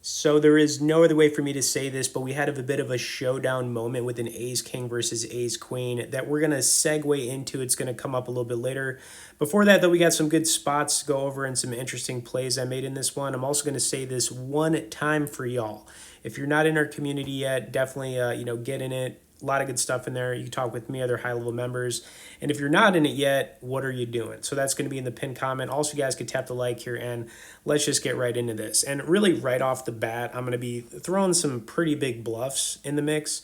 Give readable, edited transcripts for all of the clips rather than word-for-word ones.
So there is no other way for me to say this, but we had a bit of a showdown moment with an ace king versus ace queen that we're going to segue into. It's going to come up a little bit later. Before that, though, we got some good spots to go over and some interesting plays I made in this one. I'm also going to say this one time for y'all. If you're not in our community yet, definitely get in it. A lot of good stuff in there. You can talk with me, other high level members. And if you're not in it yet, what are you doing? So that's going to be in the pinned comment. Also, you guys could tap the like here, and let's just get right into this. And really, right off the bat, I'm going to be throwing some pretty big bluffs in the mix.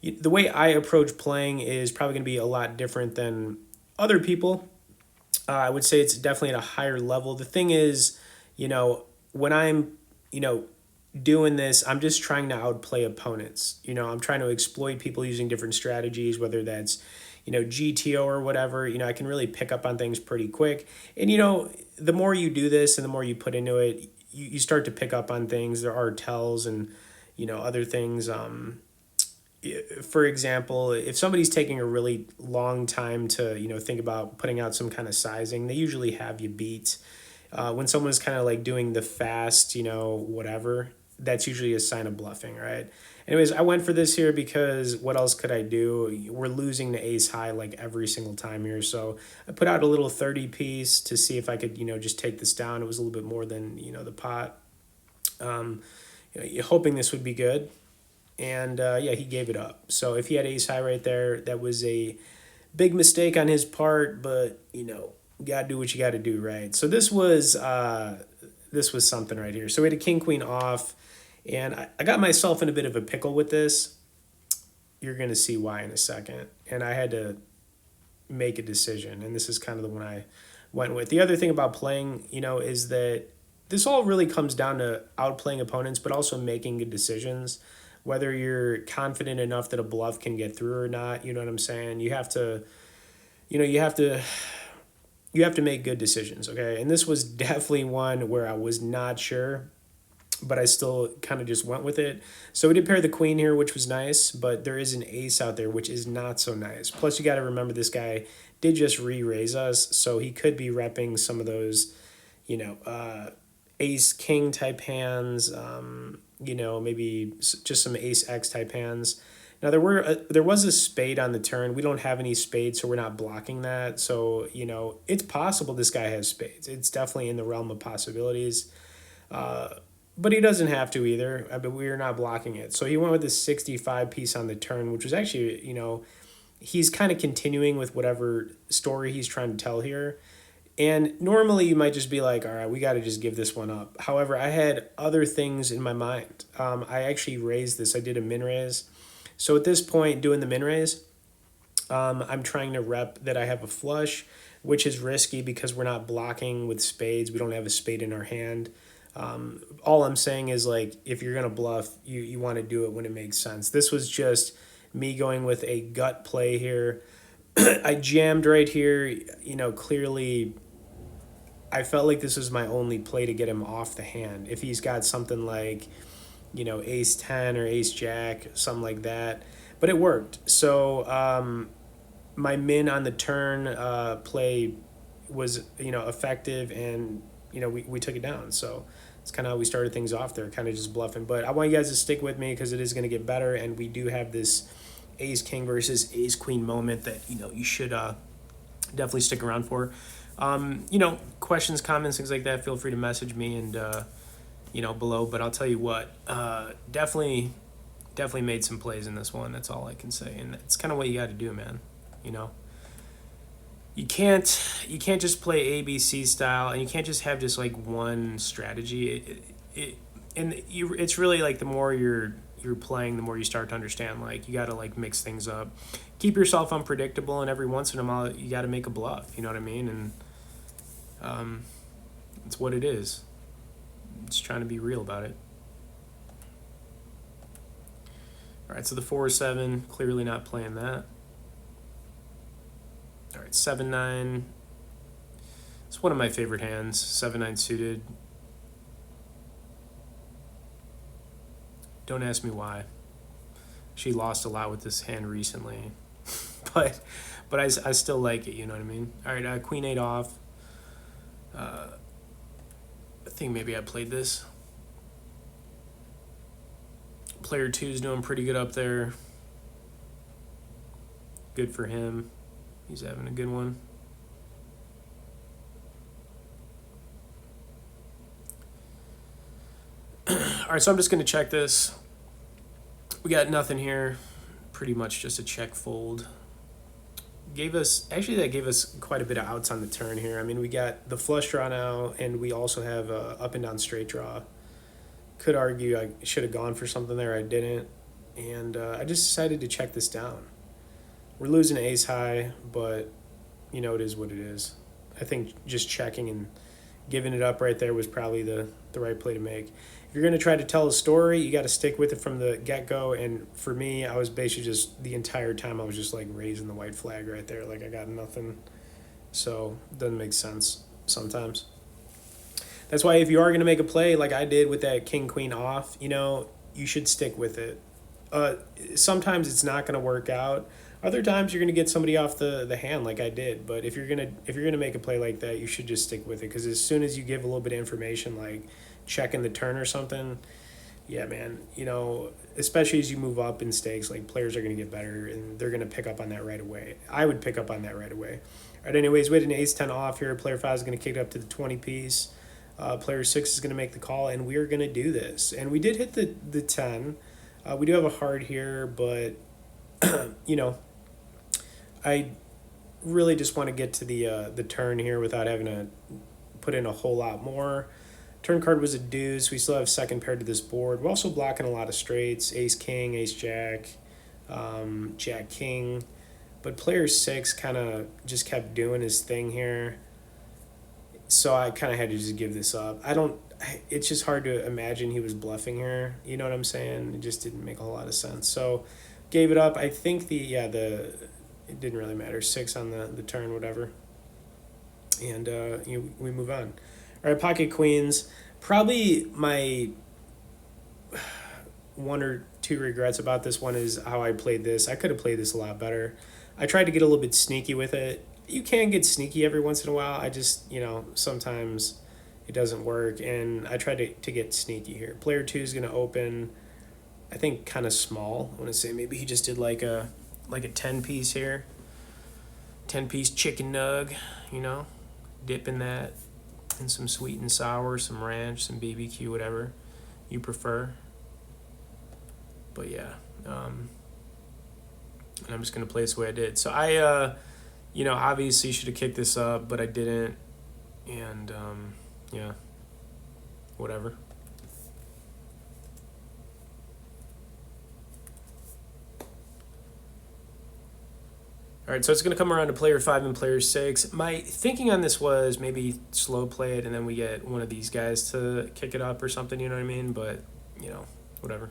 The way I approach playing is probably going to be a lot different than other people. I would say it's definitely at a higher level. The thing is, when I'm, doing this, I'm just trying to outplay opponents. I'm trying to exploit people using different strategies, whether that's, GTO or whatever. I can really pick up on things pretty quick. And, the more you do this and the more you put into it, you start to pick up on things. There are tells and, other things. For example, if somebody's taking a really long time to, think about putting out some kind of sizing, they usually have you beat. When someone's kind of like doing the fast, whatever, that's usually a sign of bluffing, right? Anyways, I went for this here because what else could I do? We're losing to ace high like every single time here. So I put out a little 30 piece to see if I could, just take this down. It was a little bit more than, the pot. Hoping this would be good. And yeah, he gave it up. So if he had ace high right there, that was a big mistake on his part, but, you gotta do what you gotta do, right? So this was something right here. So we had a king queen off, and I got myself in a bit of a pickle with this. You're gonna see why in a second. And I had to make a decision, and this is kind of the one I went with. The other thing about playing, is that this all really comes down to outplaying opponents, but also making good decisions. Whether you're confident enough that a bluff can get through or not, you know what I'm saying? You have to, you have to make good decisions, okay? And this was definitely one where I was not sure, but I still kind of just went with it. So we did pair the queen here, which was nice, but there is an ace out there, which is not so nice. Plus, you got to remember this guy did just re-raise us, so he could be repping some of those, ace king type hands, maybe just some ace X type hands. Now there was a spade on the turn. We don't have any spades, so we're not blocking that. So it's possible this guy has spades. It's definitely in the realm of possibilities, but he doesn't have to either. But we're not blocking it. So he went with this 65 piece on the turn, which was actually he's kind of continuing with whatever story he's trying to tell here. And normally you might just be like, all right, we got to just give this one up. However, I had other things in my mind. I actually raised this. I did a min raise. So at this point, doing the min raise, I'm trying to rep that I have a flush, which is risky because we're not blocking with spades. We don't have a spade in our hand. All I'm saying is, like, if you're going to bluff, you want to do it when it makes sense. This was just me going with a gut play here. I jammed right here, clearly I felt like this was my only play to get him off the hand. If he's got something like, ace 10 or ace jack, something like that. But it worked. So my min on the turn play was, effective, and, we took it down. So it's kind of how we started things off there, kind of just bluffing. But I want you guys to stick with me because it is going to get better, and we do have this ace king versus ace queen moment that, you should definitely stick around for. Questions, comments, things like that, feel free to message me and, below. But I'll tell you what, definitely made some plays in this one. That's all I can say. And it's kind of what you got to do, man. You can't just play ABC style, and you can't just have just like one strategy. It's really like the more you're playing, the more you start to understand, like, you got to like mix things up, keep yourself unpredictable, and every once in a while you got to make a bluff, you know what I mean? And it's what it is. Just trying to be real about it. All right, so the 4-7, clearly not playing that. All right, 7-9. It's one of my favorite hands, 7-9 suited. Don't ask me why. She lost a lot with this hand recently, but I still like it. You know what I mean? All right, Queen 8 off. I think maybe I played this. Player two's doing pretty good up there. Good for him. He's having a good one. All right, so I'm just going to check this. We got nothing here. Pretty much just a check fold. That gave us quite a bit of outs on the turn here. I mean, we got the flush draw now, and we also have a up and down straight draw. Could argue I should have gone for something there. I didn't. And I just decided to check this down. We're losing ace high, but, you know, it is what it is. I think just checking and giving it up right there was probably the right play to make. If you're going to try to tell a story, you got to stick with it from the get-go. And for me, I was basically just the entire time I was just like raising the white flag right there. Like I got nothing. So it doesn't make sense sometimes. That's why if you are going to make a play like I did with that king-queen off, you know, you should stick with it. Sometimes it's not going to work out. Other times you're going to get somebody off the hand like I did. But if you're gonna make a play like that, you should just stick with it, because as soon as you give a little bit of information like checking the turn or something, yeah, man, you know, especially as you move up in stakes, like players are going to get better and they're going to pick up on that right away. I would pick up on that right away. All right, anyways, we had an ace-10 off here. Player 5 is going to kick it up to the 20 piece. Player 6 is going to make the call, and we are going to do this. And we did hit the 10. We do have a heart here, but, you know, I really just want to get to the turn here without having to put in a whole lot more. Turn card was a deuce. We still have second pair to this board. We're also blocking a lot of straights. Ace-king, ace-jack, jack-king. But player 6 kind of just kept doing his thing here. So I kind of had to just give this up. It's just hard to imagine he was bluffing here. You know what I'm saying? It just didn't make a whole lot of sense. So gave it up. I think it didn't really matter. 6 on the turn, whatever. And we move on. All right, pocket queens. Probably my one or two regrets about this one is how I played this. I could have played this a lot better. I tried to get a little bit sneaky with it. You can get sneaky every once in a while. I just, you know, sometimes it doesn't work. And I tried to get sneaky here. Player 2 is going to open, I think, kind of small. I want to say maybe he just did like a 10 piece here. 10 piece chicken nug, you know, dip in that. And some sweet and sour, some ranch, some BBQ, whatever you prefer. But yeah, and I'm just going to play this the way I did. So I, you know, obviously should have kicked this up, but I didn't. And, yeah, whatever. All right, so it's going to come around to player 5 and player 6. My thinking on this was maybe slow play it and then we get one of these guys to kick it up or something, you know what I mean? But, you know, whatever.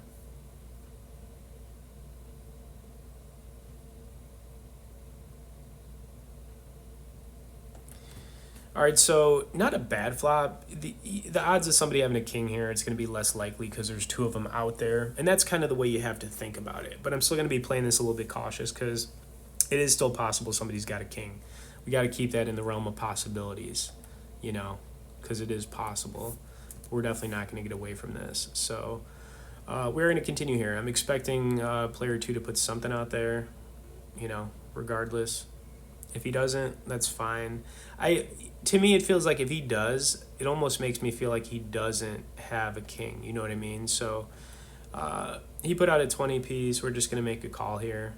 All right, so not a bad flop. The odds of somebody having a king here, it's going to be less likely because there's 2 of them out there. And that's kind of the way you have to think about it. But I'm still going to be playing this a little bit cautious because it is still possible somebody's got a king. We got to keep that in the realm of possibilities, you know, because it is possible. We're definitely not going to get away from this. So we're going to continue here. I'm expecting player 2 to put something out there, you know, regardless. If he doesn't, that's fine. To me, it feels like if he does, it almost makes me feel like he doesn't have a king. You know what I mean? So he put out a 20 piece. We're just going to make a call here.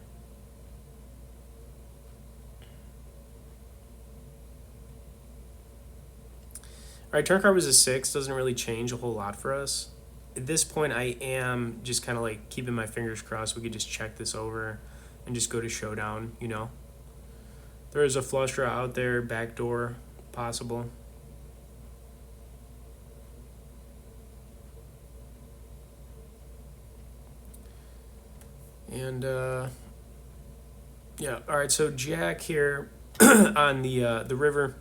All right, turn card was a 6. Doesn't really change a whole lot for us. At this point, I am just kind of like keeping my fingers crossed. We could just check this over and just go to showdown, you know. There is a flush draw out there, backdoor possible. And yeah, all right. So jack here on the river,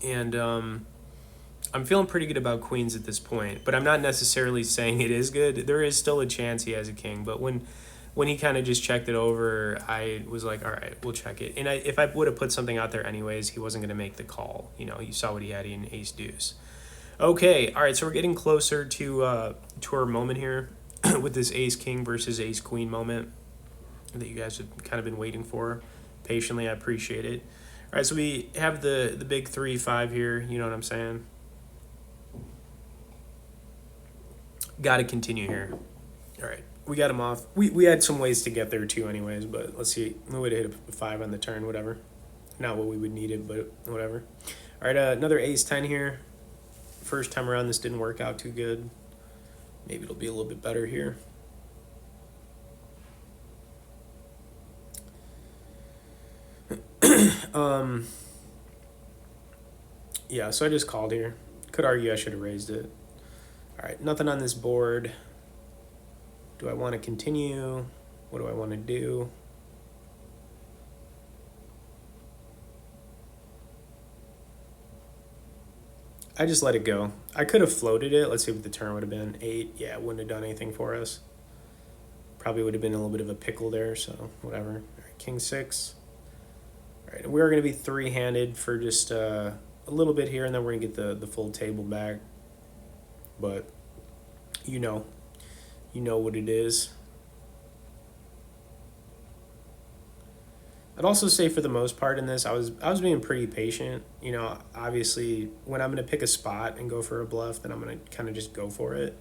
and I'm feeling pretty good about queens at this point, but I'm not necessarily saying it is good. There is still a chance he has a king, but when he kind of just checked it over, I was like, all right, we'll check it. And if I would have put something out there anyways, he wasn't going to make the call. You know, you saw what he had in ace deuce. Okay, all right, so we're getting closer to our moment here. with this ace king versus ace queen moment that you guys have kind of been waiting for patiently. I appreciate it. All right, so we have the big 3-5 here. You know what I'm saying? Got to continue here. All right, we got him off. We had some ways to get there too, anyways. But let's see. We would have hit a 5 on the turn, whatever. Not what we would need it, but whatever. All right, another ace 10 here. First time around, this didn't work out too good. Maybe it'll be a little bit better here. Yeah, so I just called here. Could argue I should have raised it. All right, nothing on this board. Do I want to continue? What do I want to do? I just let it go. I could have floated it. Let's see what the turn would have been. 8. Yeah, it wouldn't have done anything for us. Probably would have been a little bit of a pickle there, so whatever. All right, king 6. All right, we're going to be 3-handed for just a little bit here, and then we're going to get the full table back. But you know what it is. I'd also say for the most part in this, I was being pretty patient. You know, obviously when I'm going to pick a spot and go for a bluff, then I'm going to kind of just go for it.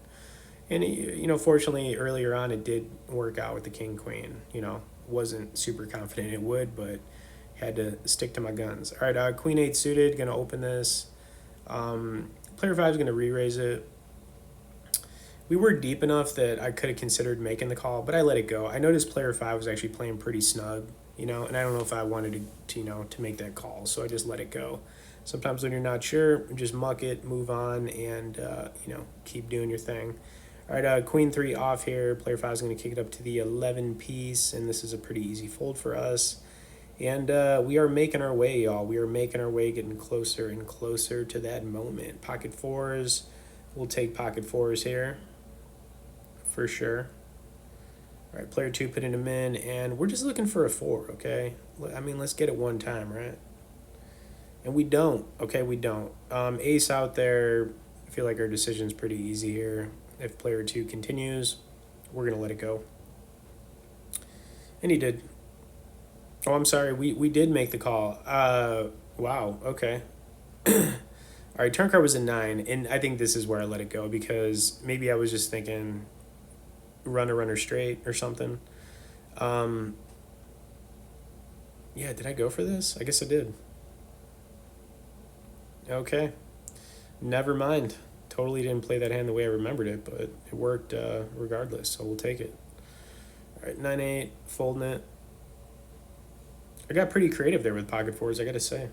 And you know, fortunately earlier on it did work out with the king queen. You know, wasn't super confident it would, but had to stick to my guns. All right, queen 8 suited, going to open this. Player 5 is going to re-raise it. We were deep enough that I could have considered making the call, but I let it go. I noticed player 5 was actually playing pretty snug, you know, and I don't know if I wanted to make that call, so I just let it go. Sometimes when you're not sure, just muck it, move on, and, keep doing your thing. All right, queen 3 off here. Player 5 is going to kick it up to the 11 piece, and this is a pretty easy fold for us. And we are making our way, y'all. We are making our way, getting closer and closer to that moment. Pocket 4s. We'll take pocket 4s here for sure. All right, player 2 putting him in, and we're just looking for a 4, okay? I mean, let's get it one time, right? And we don't, okay? We don't. Ace out there. I feel like our decision's pretty easy here. If player 2 continues, we're going to let it go. And he did. Oh, I'm sorry. We did make the call. Wow, okay. All right, turn card was a 9, and I think this is where I let it go because maybe I was just thinking runner straight or something. Yeah, did I go for this? I guess I did. Okay. Never mind. Totally didn't play that hand the way I remembered it, but it worked regardless, so we'll take it. All right, 9-8, folding it. I got pretty creative there with pocket 4s, I gotta say.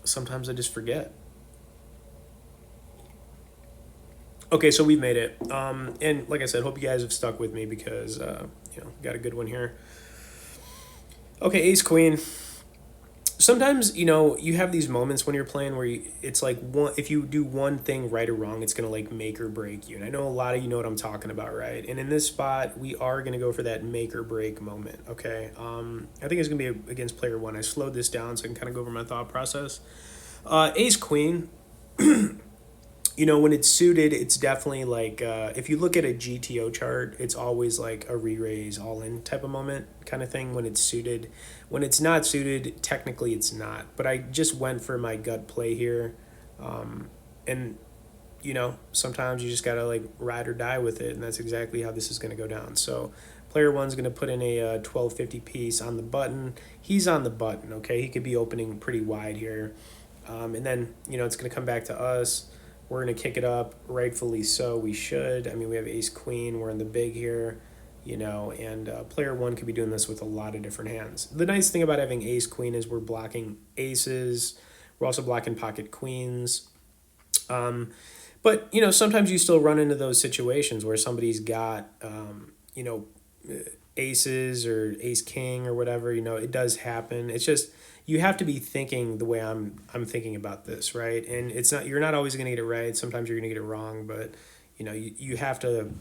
Sometimes I just forget. Okay, so we've made it. And like I said, hope you guys have stuck with me because, got a good one here. Okay, ace queen. Sometimes, you have these moments when you're playing where it's like if you do one thing right or wrong, it's going to like make or break you. And I know a lot of you know what I'm talking about, right? And in this spot, we are going to go for that make or break moment, okay? I think it's going to be against player 1. I slowed this down so I can kind of go over my thought process. Ace queen. When it's suited, it's definitely like, if you look at a GTO chart, it's always like a re-raise all-in type of moment kind of thing when it's suited. When it's not suited, technically it's not. But I just went for my gut play here. And, sometimes you just got to like ride or die with it. And that's exactly how this is going to go down. So player 1's going to put in a 1250 piece on the button. He's on the button, okay? He could be opening pretty wide here. And then, it's going to come back to us. We're going to kick it up, rightfully so. We should. I mean, we have ace queen. We're in the big here, and player 1 could be doing this with a lot of different hands. The nice thing about having ace queen is we're blocking aces. We're also blocking pocket queens. But, sometimes you still run into those situations where somebody's got, aces or ace king or whatever. It does happen. It's just you have to be thinking the way I'm thinking about this, right? And you're not always going to get it right. Sometimes you're going to get it wrong, but you have to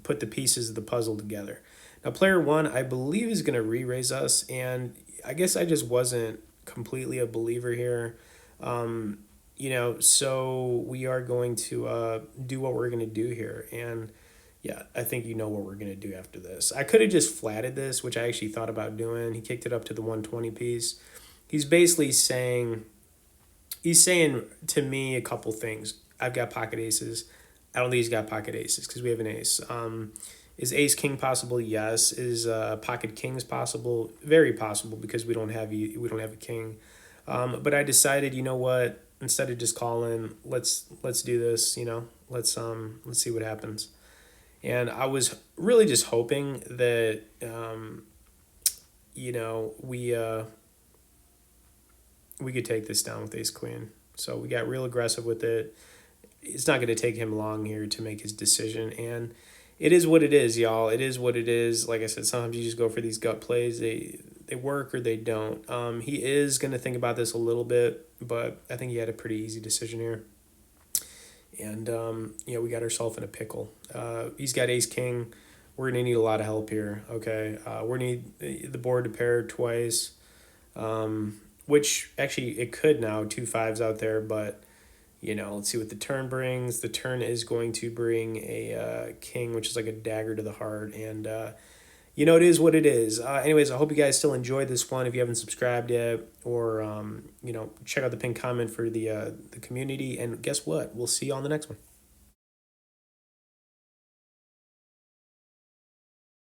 put the pieces of the puzzle together. Now player 1, I believe, is going to re-raise us, and I guess I just wasn't completely a believer here. so we are going to do what we're going to do here. And yeah, I think you know what we're going to do after this. I could have just flatted this, which I actually thought about doing. He kicked it up to the 120 piece. He's basically saying, he's saying to me a couple things. I've got pocket aces. I don't think he's got pocket aces because we have an ace. Is ace king possible? Yes. Is pocket kings possible? Very possible because we don't have a king. But I decided, you know what? Instead of just calling, let's do this. Let's see what happens. And I was really just hoping that we could take this down with ace queen. So we got real aggressive with it. It's not going to take him long here to make his decision, and it is what it is, y'all. It is what it is. Like I said, sometimes you just go for these gut plays. They work or they don't. He is going to think about this a little bit, but I think he had a pretty easy decision here. And we got ourselves in a pickle. He's got ace king. We're gonna need a lot of help here. Okay, we're gonna need the board to pair twice, which actually it could now, 2 5s out there, but let's see what the turn brings. The turn is going to bring a king, which is like a dagger to the heart, and it is what it is. Anyways, I hope you guys still enjoyed this one. If you haven't subscribed yet, or check out the pinned comment for the community. And guess what? We'll see you on the next one.